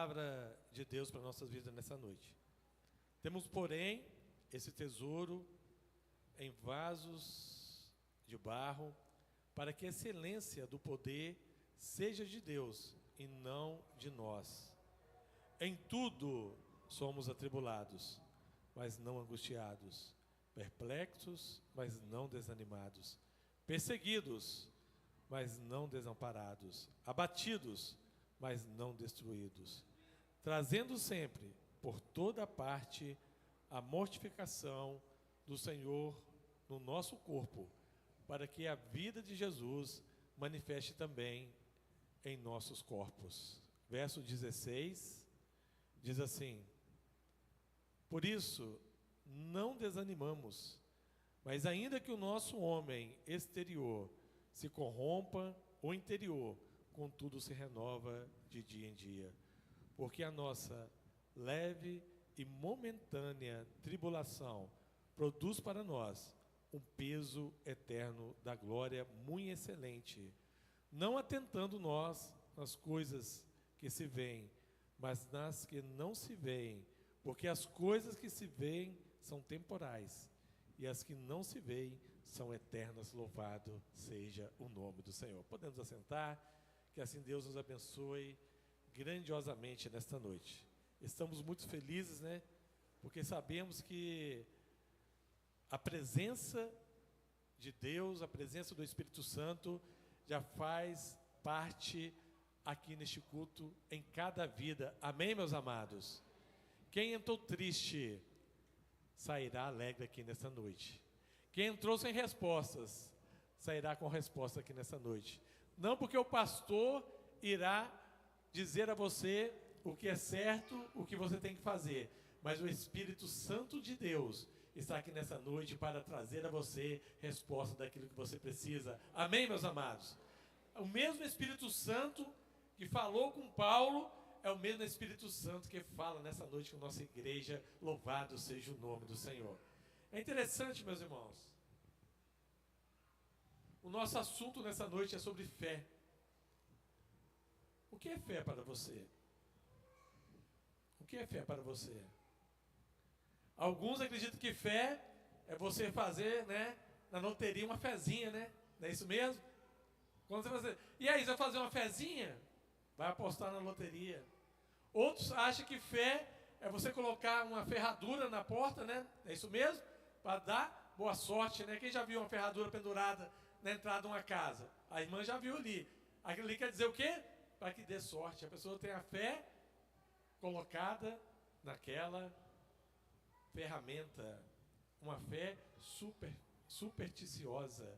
palavra de Deus para nossas vidas nessa noite. Temos, porém, esse tesouro em vasos de barro, para que a excelência do poder seja de Deus e não de nós. Em tudo somos atribulados, mas não angustiados, perplexos, mas não desanimados, perseguidos, mas não desamparados, abatidos, mas não destruídos, trazendo sempre, por toda parte, a mortificação do Senhor no nosso corpo, para que a vida de Jesus manifeste também em nossos corpos. Verso 16, diz assim: por isso, não desanimamos, mas ainda que o nosso homem exterior se corrompa, o interior, contudo, se renova de dia em dia. Porque a nossa leve e momentânea tribulação produz para nós um peso eterno da glória muito excelente, não atentando nós nas coisas que se veem, mas nas que não se veem, porque as coisas que se veem são temporais, e as que não se veem são eternas. Louvado seja o nome do Senhor. Podemos assentar, que assim Deus nos abençoe grandiosamente nesta noite. Estamos muito felizes, né? Porque sabemos que a presença de Deus, a presença do Espírito Santo já faz parte aqui neste culto, em cada vida. Amém, meus amados? Quem entrou triste sairá alegre aqui nessa noite. Quem entrou sem respostas sairá com resposta aqui nessa noite. Não porque o pastor irá dizer a você o que é certo, o que você tem que fazer, mas o Espírito Santo de Deus está aqui nessa noite para trazer a você resposta daquilo que você precisa. Amém, meus amados? O mesmo Espírito Santo que falou com Paulo é o mesmo Espírito Santo que fala nessa noite com a nossa igreja. Louvado seja o nome do Senhor. É interessante, meus irmãos, o nosso assunto nessa noite é sobre fé. O que é fé para você? O que é fé para você? Alguns acreditam que fé é você fazer, né, na loteria uma fezinha, né? Não é isso mesmo? Quando você fazer, e aí, você vai fazer uma fezinha? Vai apostar na loteria. Outros acham que fé é você colocar uma ferradura na porta, né? É isso mesmo? Para dar boa sorte, né? Quem já viu uma ferradura pendurada na entrada de uma casa? A irmã já viu ali. Aquilo ali quer dizer o quê? Para que dê sorte. A pessoa tem a fé colocada naquela ferramenta. Uma fé supersticiosa.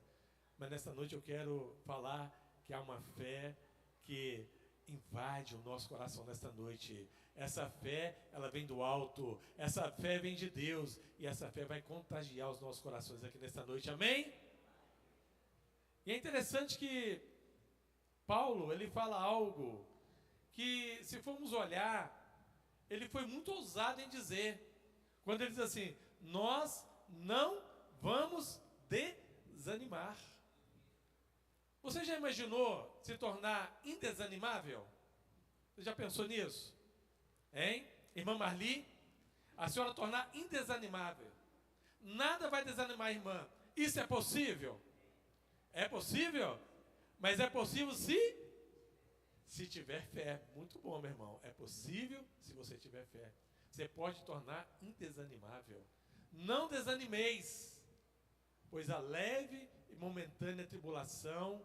Mas nessa noite eu quero falar que há uma fé que invade o nosso coração nesta noite. Essa fé, ela vem do alto. Essa fé vem de Deus. E essa fé vai contagiar os nossos corações aqui nesta noite. Amém? E é interessante que Paulo, ele fala algo que, se formos olhar, ele foi muito ousado em dizer. Quando ele diz assim: nós não vamos desanimar. Você já imaginou se tornar indesanimável? Você já pensou nisso? Hein? Irmã Marli, a senhora tornar indesanimável. Nada vai desanimar a irmã. Isso é possível? É possível? Mas é possível se tiver fé. Muito bom, meu irmão. É possível se você tiver fé. Você pode tornar indesanimável. Não desanimeis, pois a leve e momentânea tribulação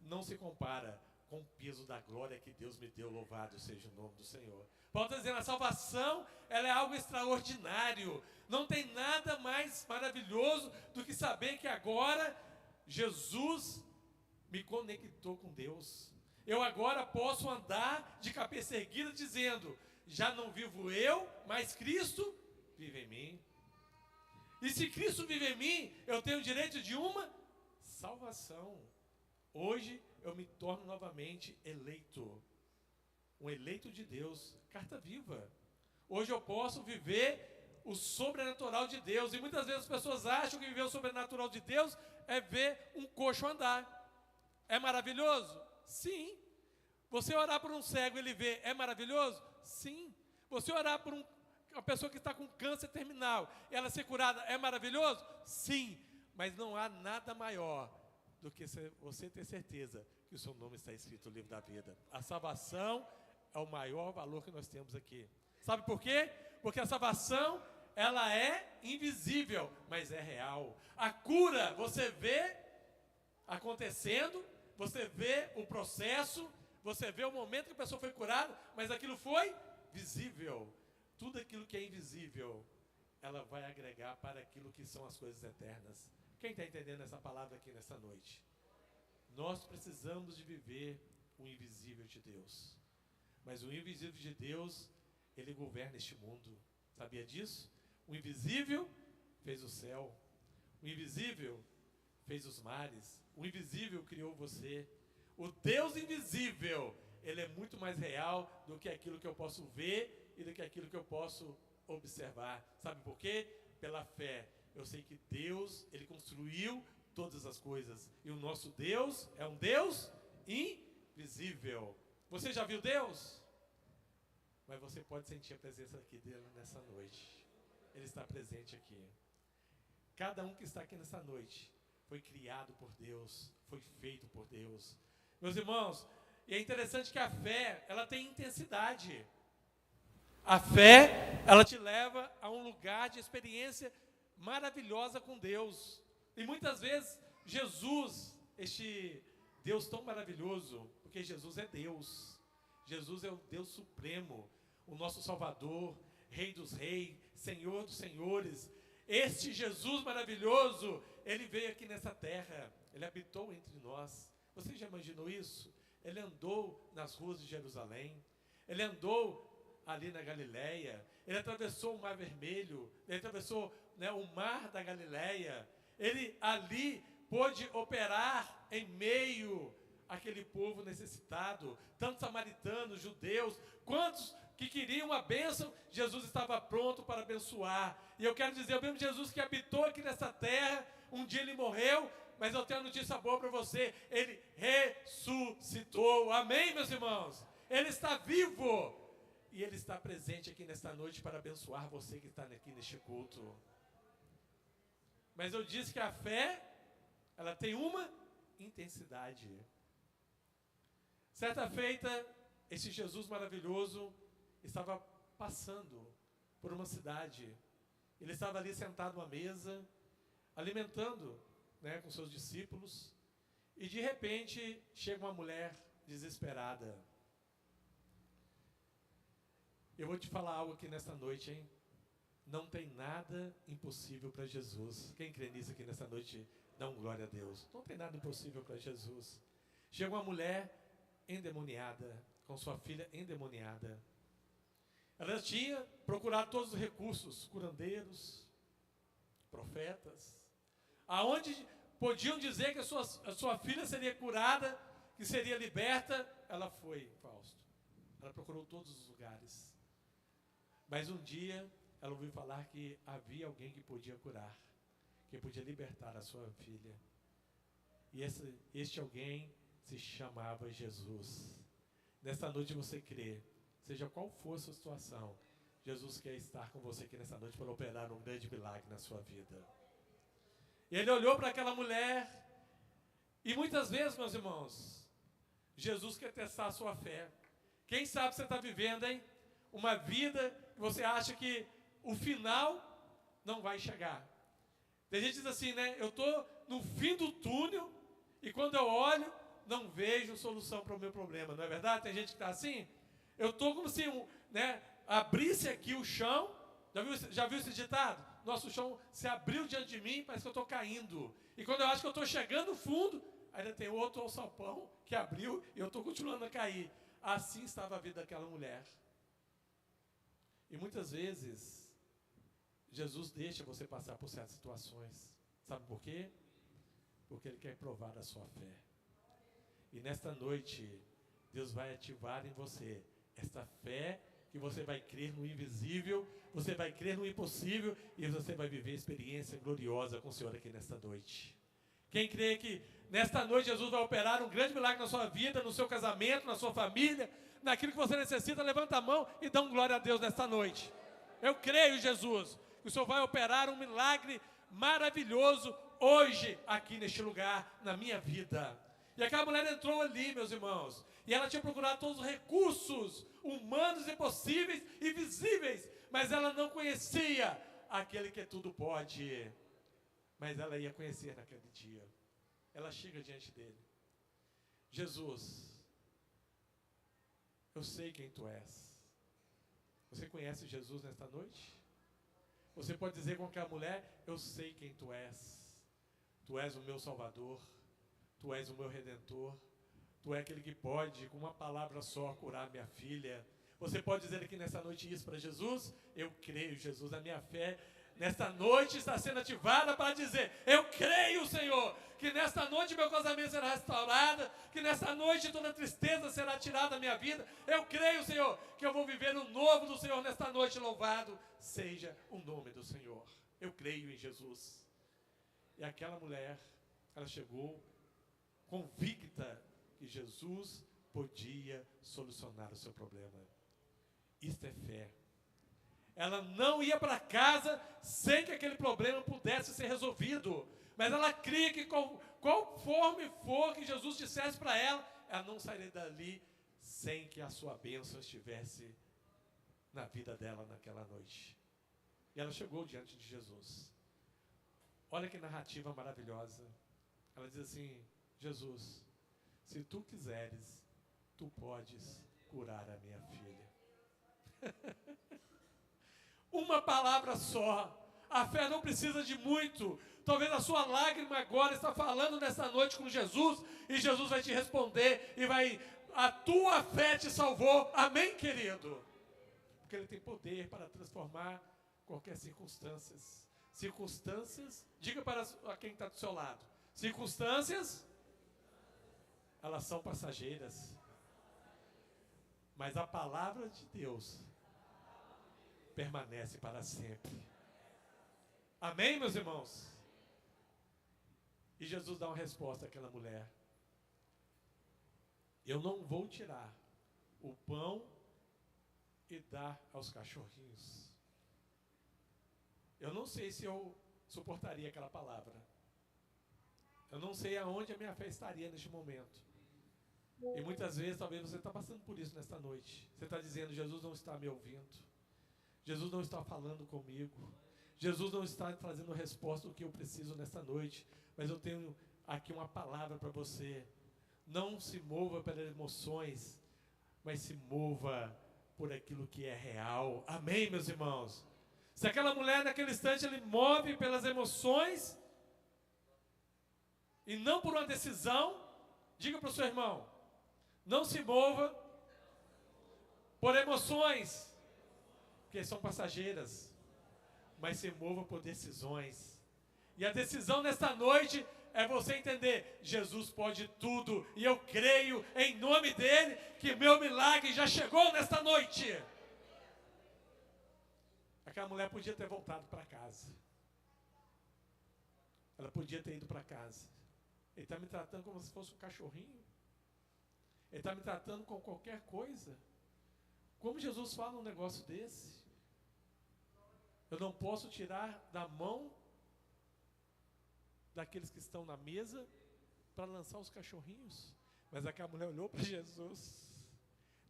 não se compara com o peso da glória que Deus me deu. Louvado seja o nome do Senhor. Paulo está dizendo: a salvação, ela é algo extraordinário. Não tem nada mais maravilhoso do que saber que agora Jesus me conectou com Deus. Eu agora posso andar de cabeça erguida dizendo: já não vivo eu, mas Cristo vive em mim. E se Cristo vive em mim, eu tenho o direito de uma salvação. Hoje eu me torno novamente eleito. Um eleito de Deus, carta viva. Hoje eu posso viver o sobrenatural de Deus. E muitas vezes as pessoas acham que viver o sobrenatural de Deus é ver um coxo andar. É maravilhoso? Sim. Você orar por um cego e ele ver, é maravilhoso? Sim. Você orar por uma pessoa que está com câncer terminal, ela ser curada, é maravilhoso? Sim. Mas não há nada maior do que você ter certeza que o seu nome está escrito no livro da vida. A salvação é o maior valor que nós temos aqui. Sabe por quê? Porque a salvação, ela é invisível, mas é real. A cura, você vê acontecendo, você vê o processo, você vê o momento que a pessoa foi curada, mas aquilo foi visível. Tudo aquilo que é invisível, ela vai agregar para aquilo que são as coisas eternas. Quem está entendendo essa palavra aqui nessa noite? Nós precisamos de viver o invisível de Deus. Mas o invisível de Deus, ele governa este mundo. Sabia disso? O invisível fez o céu. O invisível fez os mares. O invisível criou você. O Deus invisível, ele é muito mais real do que aquilo que eu posso ver e do que aquilo que eu posso observar. Sabe por quê? Pela fé. Eu sei que Deus, ele construiu todas as coisas. E o nosso Deus é um Deus invisível. Você já viu Deus? Mas você pode sentir a presença aqui dele nessa noite. Ele está presente aqui. Cada um que está aqui nessa noite foi criado por Deus, foi feito por Deus. Meus irmãos, e é interessante que a fé, ela tem intensidade. A fé, ela te leva a um lugar de experiência maravilhosa com Deus. E muitas vezes, Jesus, este Deus tão maravilhoso, porque Jesus é Deus. Jesus é o Deus supremo, o nosso Salvador, Rei dos Reis, Senhor dos Senhores. Este Jesus maravilhoso, ele veio aqui nessa terra, ele habitou entre nós. Você já imaginou isso? Ele andou nas ruas de Jerusalém, ele andou ali na Galileia, ele atravessou o Mar Vermelho, ele atravessou, o Mar da Galileia, ele ali pôde operar em meio àquele povo necessitado, tanto samaritanos, judeus, quantos que queriam a bênção, Jesus estava pronto para abençoar. E eu quero dizer, o mesmo Jesus que habitou aqui nessa terra, um dia ele morreu, mas eu tenho uma notícia boa para você, ele ressuscitou. Amém, meus irmãos? Ele está vivo. E ele está presente aqui nesta noite para abençoar você que está aqui neste culto. Mas eu disse que a fé, ela tem uma intensidade. Certa feita, esse Jesus maravilhoso estava passando por uma cidade. Ele estava ali sentado à mesa, alimentando, com seus discípulos. E de repente, chega uma mulher desesperada. Eu vou te falar algo aqui nessa noite, hein? Não tem nada impossível para Jesus. Quem crê nisso aqui nessa noite, dá glória a Deus. Não tem nada impossível para Jesus. Chega uma mulher endemoniada, com sua filha endemoniada. Ela tinha procurado todos os recursos, curandeiros, profetas, aonde podiam dizer que a sua filha seria curada, que seria liberta. Ela foi, Fausto. Ela procurou todos os lugares. Mas um dia, ela ouviu falar que havia alguém que podia curar, que podia libertar a sua filha. E este alguém se chamava Jesus. Nesta noite você crê, seja qual for a sua situação, Jesus quer estar com você aqui nessa noite para operar um grande milagre na sua vida. E ele olhou para aquela mulher, e muitas vezes, meus irmãos, Jesus quer testar a sua fé. Quem sabe você está vivendo, hein? Uma vida que você acha que o final não vai chegar. Tem gente que diz assim, eu estou no fim do túnel e quando eu olho, não vejo solução para o meu problema. Não é verdade? Tem gente que está assim. Eu estou como se abrisse aqui o chão. Já viu esse ditado? Nosso chão se abriu diante de mim, parece que eu estou caindo. E quando eu acho que eu estou chegando no fundo, ainda tem outro alçapão que abriu e eu estou continuando a cair. Assim estava a vida daquela mulher. E muitas vezes, Jesus deixa você passar por certas situações. Sabe por quê? Porque Ele quer provar a sua fé. E nesta noite, Deus vai ativar em você esta fé, que você vai crer no invisível, você vai crer no impossível, e você vai viver experiência gloriosa com o Senhor aqui nesta noite. Quem crê que nesta noite Jesus vai operar um grande milagre na sua vida, no seu casamento, na sua família, naquilo que você necessita, levanta a mão e dá um glória a Deus nesta noite. Eu creio, Jesus, que o Senhor vai operar um milagre maravilhoso hoje, aqui neste lugar, na minha vida. E aquela mulher entrou ali, meus irmãos, e ela tinha procurado todos os recursos humanos e possíveis e visíveis, mas ela não conhecia aquele que tudo pode. Mas ela ia conhecer naquele dia. Ela chega diante dele. Jesus, eu sei quem tu és. Você conhece Jesus nesta noite? Você pode dizer com aquela mulher, eu sei quem tu és. Tu és o meu Salvador. Tu és o meu Redentor. Tu és aquele que pode, com uma palavra só, curar minha filha. Você pode dizer aqui nessa noite isso para Jesus? Eu creio, Jesus, a minha fé nesta noite está sendo ativada para dizer, eu creio, Senhor, que nesta noite meu casamento será restaurado, que nesta noite toda tristeza será tirada da minha vida. Eu creio, Senhor, que eu vou viver o novo do Senhor nesta noite. Louvado seja o nome do Senhor. Eu creio em Jesus. E aquela mulher, ela chegou convicta que Jesus podia solucionar o seu problema. Isto é fé. Ela não ia para casa sem que aquele problema pudesse ser resolvido. Mas ela cria que conforme for que Jesus dissesse para ela, ela não sairia dali sem que a sua bênção estivesse na vida dela naquela noite. E ela chegou diante de Jesus. Olha que narrativa maravilhosa. Ela diz assim, Jesus, se tu quiseres, tu podes curar a minha filha. Uma palavra só. A fé não precisa de muito. Talvez a sua lágrima agora está falando nessa noite com Jesus, e Jesus vai te responder, e a tua fé te salvou. Amém, querido? Porque Ele tem poder para transformar qualquer circunstâncias. Circunstâncias, diga para quem está do seu lado. Circunstâncias, elas são passageiras. Mas a palavra de Deus permanece para sempre. Amém, meus irmãos? E Jesus dá uma resposta àquela mulher. Eu não vou tirar o pão e dar aos cachorrinhos. Eu não sei se eu suportaria aquela palavra. Eu não sei aonde a minha fé estaria neste momento. E muitas vezes, talvez você está passando por isso nesta noite. Você está dizendo, Jesus não está me ouvindo. Jesus não está falando comigo. Jesus não está trazendo resposta do que eu preciso nesta noite. Mas eu tenho aqui uma palavra para você. Não se mova pelas emoções, mas se mova por aquilo que é real. Amém, meus irmãos? Se aquela mulher naquele instante ele move pelas emoções e não por uma decisão, diga para o seu irmão, não se mova por emoções, porque são passageiras, mas se mova por decisões. E a decisão nesta noite é você entender, Jesus pode tudo, e eu creio em nome dele que meu milagre já chegou nesta noite. Aquela mulher podia ter voltado para casa. Ela podia ter ido para casa. Ele está me tratando como se fosse um cachorrinho. Ele está me tratando com qualquer coisa. Como Jesus fala um negócio desse? Eu não posso tirar da mão daqueles que estão na mesa para lançar os cachorrinhos. Mas aquela mulher olhou para Jesus.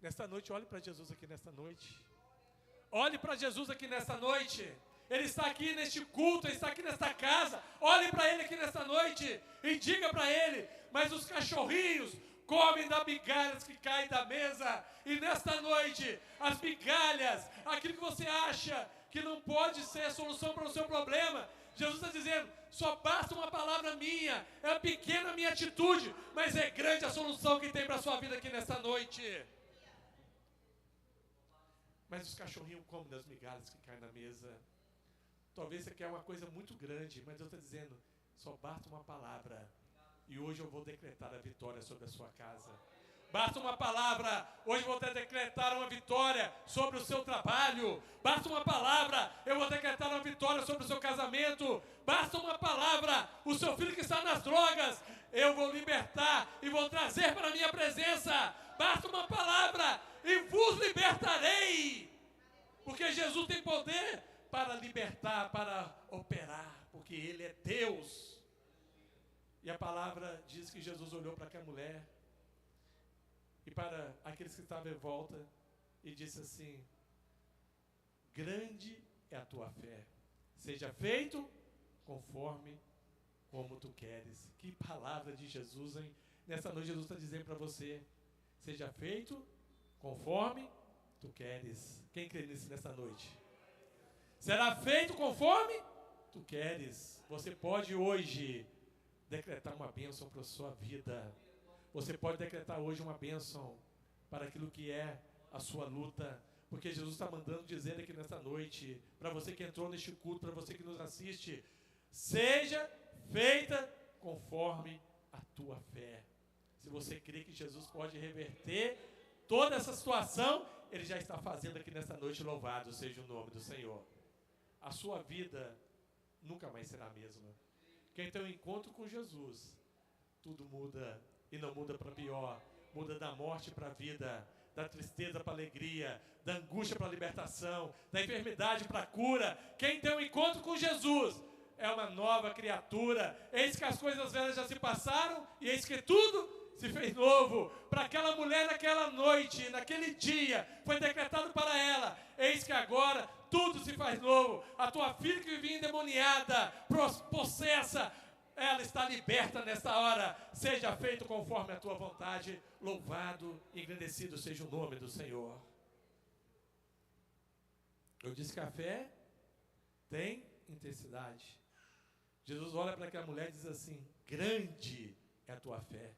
Nesta noite, olhe para Jesus aqui nesta noite. Olhe para Jesus aqui nesta noite. Ele está aqui neste culto, Ele está aqui nesta casa. Olhe para Ele aqui nesta noite e diga para Ele, mas os cachorrinhos comem das migalhas que caem da mesa. E nesta noite, as migalhas, aquilo que você acha que não pode ser a solução para o seu problema, Jesus está dizendo, só basta uma palavra minha, é pequena a minha atitude, mas é grande a solução que tem para a sua vida aqui nesta noite. Mas os cachorrinhos comem das migalhas que caem na mesa. Talvez você quer uma coisa muito grande, mas Deus está dizendo, só basta uma palavra. E hoje eu vou decretar a vitória sobre a sua casa. Basta uma palavra, hoje eu vou decretar uma vitória sobre o seu trabalho. Basta uma palavra, eu vou decretar uma vitória sobre o seu casamento. Basta uma palavra, o seu filho que está nas drogas, eu vou libertar e vou trazer para a minha presença. Basta uma palavra, e vos libertarei. Porque Jesus tem poder para libertar, para operar, porque Ele é Deus. E a palavra diz que Jesus olhou para aquela mulher e para aqueles que estavam em volta e disse assim: grande é a tua fé, seja feito conforme como tu queres. Que palavra de Jesus, hein? Nessa noite Jesus está dizendo para você: seja feito conforme tu queres. Quem crê nisso nessa noite? Será feito conforme tu queres. Você pode hoje decretar uma bênção para a sua vida. Você pode decretar hoje uma bênção para aquilo que é a sua luta. Porque Jesus está mandando dizer aqui nessa noite, para você que entrou neste culto, para você que nos assiste: seja feita conforme a tua fé. Se você crê que Jesus pode reverter toda essa situação, Ele já está fazendo aqui nessa noite. Louvado seja o nome do Senhor. A sua vida nunca mais será a mesma. Quem tem um encontro com Jesus, tudo muda, e não muda para pior. Muda da morte para a vida, da tristeza para a alegria, da angústia para a libertação, da enfermidade para a cura. Quem tem um encontro com Jesus é uma nova criatura. Eis que as coisas velhas já se passaram e eis que tudo se fez novo. Para aquela mulher naquela noite, naquele dia, foi decretado para ela: eis que agora tudo se faz novo. A tua filha que vivia endemoniada, possessa, ela está liberta nesta hora. Seja feito conforme a tua vontade. Louvado e engrandecido seja o nome do Senhor. Eu disse que a fé tem intensidade. Jesus olha para aquela mulher e diz assim: grande é a tua fé.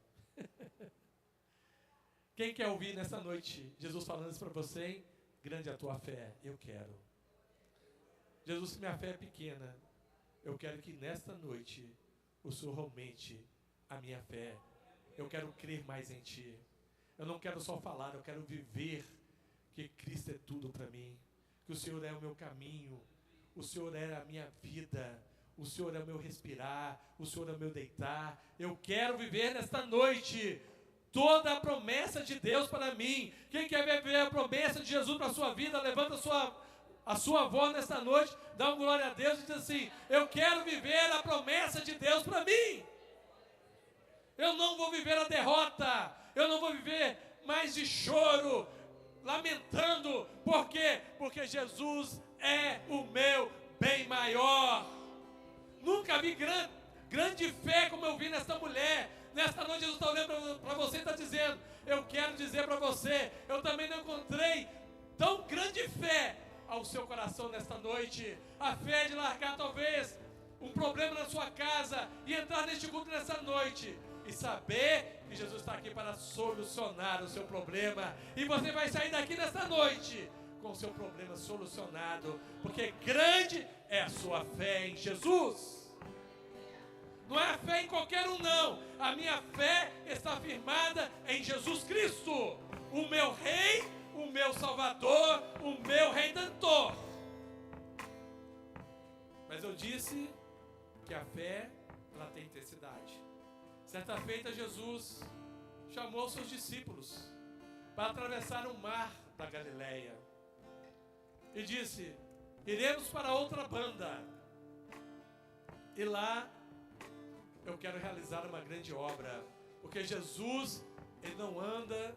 Quem quer ouvir nessa noite Jesus falando isso para você, hein? Grande é a tua fé. Eu quero. Jesus, se minha fé é pequena, eu quero que nesta noite o Senhor aumente a minha fé. Eu quero crer mais em Ti. Eu não quero só falar, eu quero viver que Cristo é tudo para mim. Que o Senhor é o meu caminho, o Senhor é a minha vida, o Senhor é o meu respirar, o Senhor é o meu deitar. Eu quero viver nesta noite toda a promessa de Deus para mim. Quem quer viver a promessa de Jesus para a sua vida, levanta a sua voz nesta noite, dá uma glória a Deus e diz assim: eu quero viver a promessa de Deus para mim. Eu não vou viver a derrota, eu não vou viver mais de choro, lamentando. Por quê? Porque Jesus é o meu bem maior. Nunca vi grande fé como eu vi nesta mulher. Nesta noite Jesus está olhando para você e está dizendo: eu quero dizer para você, eu também não encontrei tão grande fé ao seu coração nesta noite. A fé de largar talvez um problema na sua casa e entrar neste culto nessa noite e saber que Jesus está aqui para solucionar o seu problema. E você vai sair daqui nesta noite com o seu problema solucionado, porque grande é a sua fé em Jesus. Não é a fé em qualquer um, não. A minha fé está firmada em Jesus Cristo, o meu Rei, o meu Salvador, o meu Redentor. Mas eu disse que a fé, ela tem intensidade. Certa feita, Jesus chamou seus discípulos para atravessar o mar da Galileia e disse: iremos para outra banda, e lá eu quero realizar uma grande obra. Porque Jesus, Ele não anda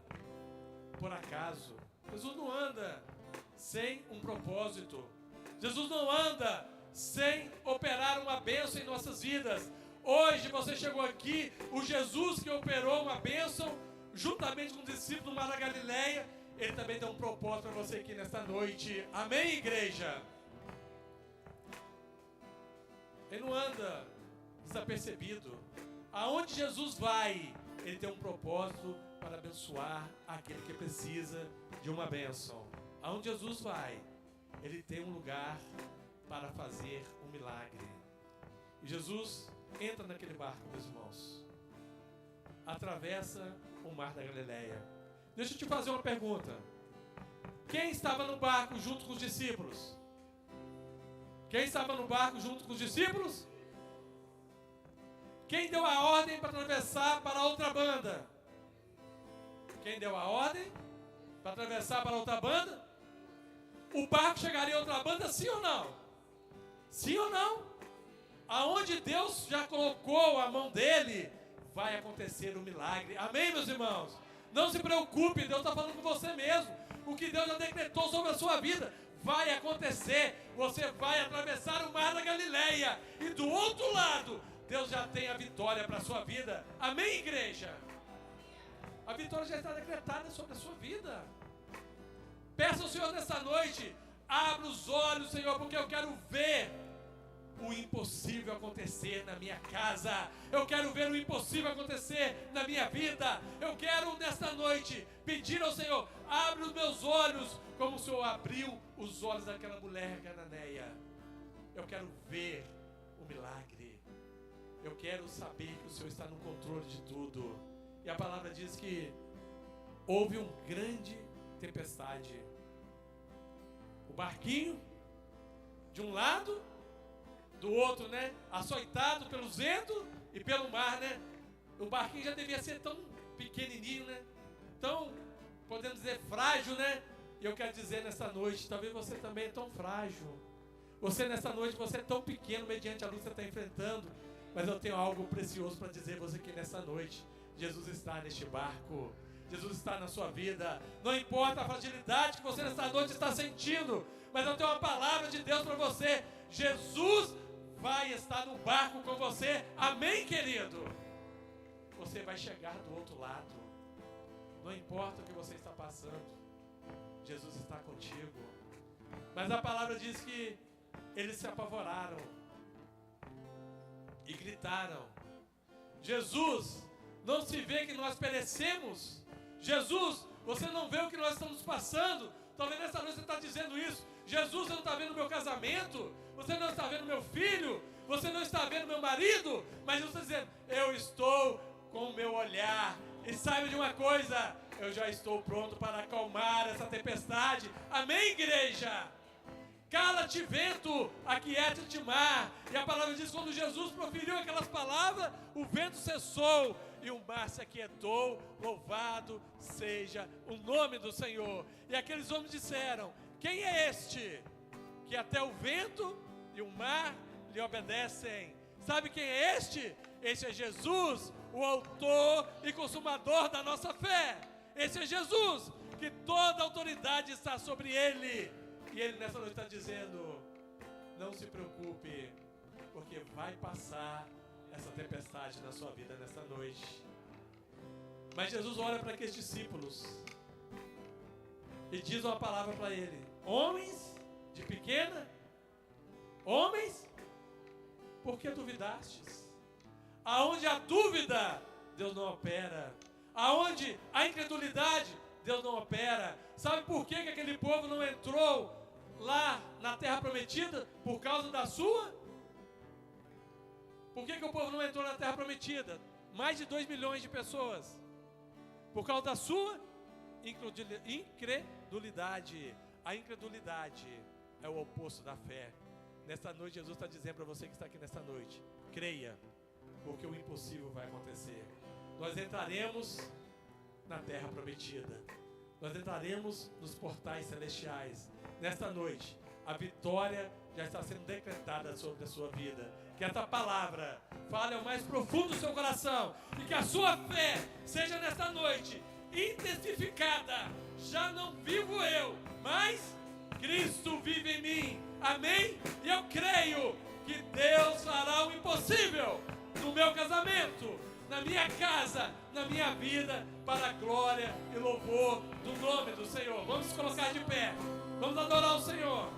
por acaso. Jesus não anda sem um propósito. Jesus não anda sem operar uma bênção em nossas vidas. Hoje você chegou aqui, o Jesus que operou uma bênção juntamente com os discípulos do Mar da Galileia, Ele também tem um propósito para você aqui nesta noite. Amém, igreja? Ele não anda desapercebido. Aonde Jesus vai, Ele tem um propósito para abençoar aquele que precisa de uma bênção. Aonde Jesus vai, Ele tem um lugar para fazer um milagre. E Jesus entra naquele barco, meus irmãos, atravessa o Mar da Galileia. Deixa eu te fazer uma pergunta: quem estava no barco junto com os discípulos? Quem estava no barco junto com os discípulos? Quem deu a ordem para atravessar para a outra banda? Quem deu a ordem? para atravessar para outra banda? O barco chegaria a outra banda, sim ou não? Sim ou não? Aonde Deus já colocou a mão dele, vai acontecer um milagre. Amém, meus irmãos? Não se preocupe, Deus está falando com você mesmo. O que Deus já decretou sobre a sua vida vai acontecer. Você vai atravessar o mar da Galileia e do outro lado, Deus já tem a vitória para a sua vida. Amém, igreja? A vitória já está decretada sobre a sua vida. Peça ao Senhor nessa noite, abra os olhos, Senhor, porque eu quero ver o impossível acontecer na minha casa. Eu quero ver o impossível acontecer na minha vida. Eu quero nesta noite pedir ao Senhor, abre os meus olhos, como o Senhor abriu os olhos daquela mulher cananeia. Eu quero ver o milagre. Eu quero saber que o Senhor está no controle de tudo. E a palavra diz que houve uma grande tempestade. O barquinho, de um lado, do outro, né? Açoitado pelo vento e pelo mar, né? O barquinho já devia ser tão pequenininho, né? Tão, podemos dizer, frágil, né? E eu quero dizer nessa noite, talvez você também é tão frágil. Você nessa noite, você é tão pequeno mediante a luz que você está enfrentando. Mas eu tenho algo precioso para dizer a você que nessa noite, Jesus está neste barco. Jesus está na sua vida. Não importa a fragilidade que você nessa noite está sentindo, mas eu tenho uma palavra de Deus para você. Jesus vai estar no barco com você. Amém, querido? Você vai chegar do outro lado. Não importa o que você está passando, Jesus está contigo. Mas a palavra diz que eles se apavoraram e gritaram: Jesus, não se vê que nós perecemos? Jesus, você não vê o que nós estamos passando? Talvez nessa noite você está dizendo isso. Jesus, você não está vendo o meu casamento? Você não está vendo meu filho? Você não está vendo meu marido? Mas Jesus está dizendo, eu estou com o meu olhar. E saiba de uma coisa, eu já estou pronto para acalmar essa tempestade. Amém, igreja? Cala-te, vento, aquieta-te, mar. E a palavra diz, quando Jesus proferiu aquelas palavras, o vento cessou e o mar se aquietou. Louvado seja o nome do Senhor. E aqueles homens disseram, quem é este que até o vento e o mar lhe obedecem? Sabe quem é este? Este é Jesus, o autor e consumador da nossa fé. Esse é Jesus, que toda autoridade está sobre ele. E ele nessa noite está dizendo, não se preocupe, porque vai passar essa tempestade na sua vida nessa noite. Mas Jesus olha para aqueles discípulos e diz uma palavra para ele: homens de pequena, homens, por que duvidastes? Aonde há dúvida, Deus não opera. Aonde há incredulidade, Deus não opera. Sabe por que aquele povo não entrou lá na terra prometida? Por causa da sua? Por que o povo não entrou na terra prometida? Mais de 2 milhões de pessoas. Por causa da sua incredulidade. A incredulidade é o oposto da fé. Nesta noite Jesus está dizendo para você que está aqui nesta noite, creia, porque o impossível vai acontecer. Nós entraremos na terra prometida. Nós entraremos nos portais celestiais. Nesta noite, a vitória já está sendo decretada sobre a sua vida. Que essa palavra fale ao mais profundo do seu coração. E que a sua fé seja nesta noite intensificada. Já não vivo eu, mas Cristo vive em mim. Amém? E eu creio que Deus fará o impossível no meu casamento, na minha casa, na minha vida, para a glória e louvor do nome do Senhor. Vamos nos colocar de pé. Vamos adorar o Senhor.